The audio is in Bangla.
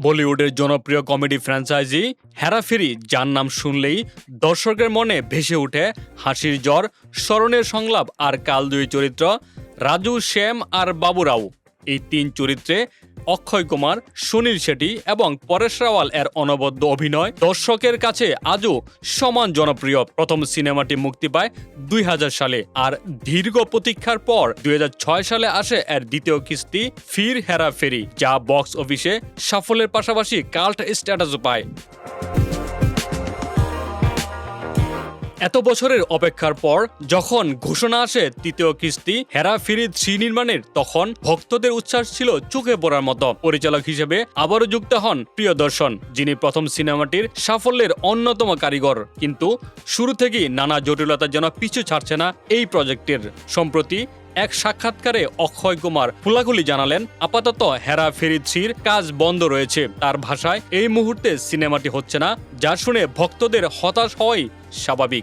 বলিউডের জনপ্রিয় কমেডি ফ্র্যাঞ্চাইজি হেরাফেরি, যার নাম শুনলেই দর্শকের মনে ভেসে ওঠে হাসির জ্বর, স্মরণের সংলাপ আর কালজয়ী চরিত্র রাজু, শ্যাম আর বাবুরাও। এই তিন চরিত্রে অক্ষয় কুমার, সুনীল শেঠি এবং পরেশ রাওয়াল এর অনবদ্য অভিনয় দর্শকের কাছে আজও সমান জনপ্রিয়। প্রথম সিনেমাটি মুক্তি পায় 2000 সালে, আর দীর্ঘ প্রতীক্ষার পর 2006 সালে আসে এর দ্বিতীয় কিস্তি ফির হেরা ফেরি, যা বক্স অফিসে সাফল্যের পাশাপাশি কাল্ট স্ট্যাটাসও পায়। এত বছরের অপেক্ষার পর যখন ঘোষণা আসে তৃতীয় কিস্তি হেরা ফেরি 3 নির্মাণের, তখন ভক্তদের উচ্ছ্বাস ছিল চোখে পড়ার মতো। পরিচালক হিসেবে আবারও যুক্ত হন প্রিয়দর্শন, যিনি প্রথম সিনেমাটির সাফল্যের অন্যতম কারিগর। কিন্তু শুরু থেকেই নানা জটিলতার জন্য পিছু ছাড়ছে না এই প্রজেক্টের। সম্প্রতি এক সাক্ষাৎকারে অক্ষয় কুমার খোলাখুলি জানালেন, আপাতত হেরা ফেরি 3-র কাজ বন্ধ রয়েছে। তার ভাষায়, এই মুহূর্তে সিনেমাটি হচ্ছে না, যা শুনে ভক্তদের হতাশ হওয়াই স্বাভাবিক।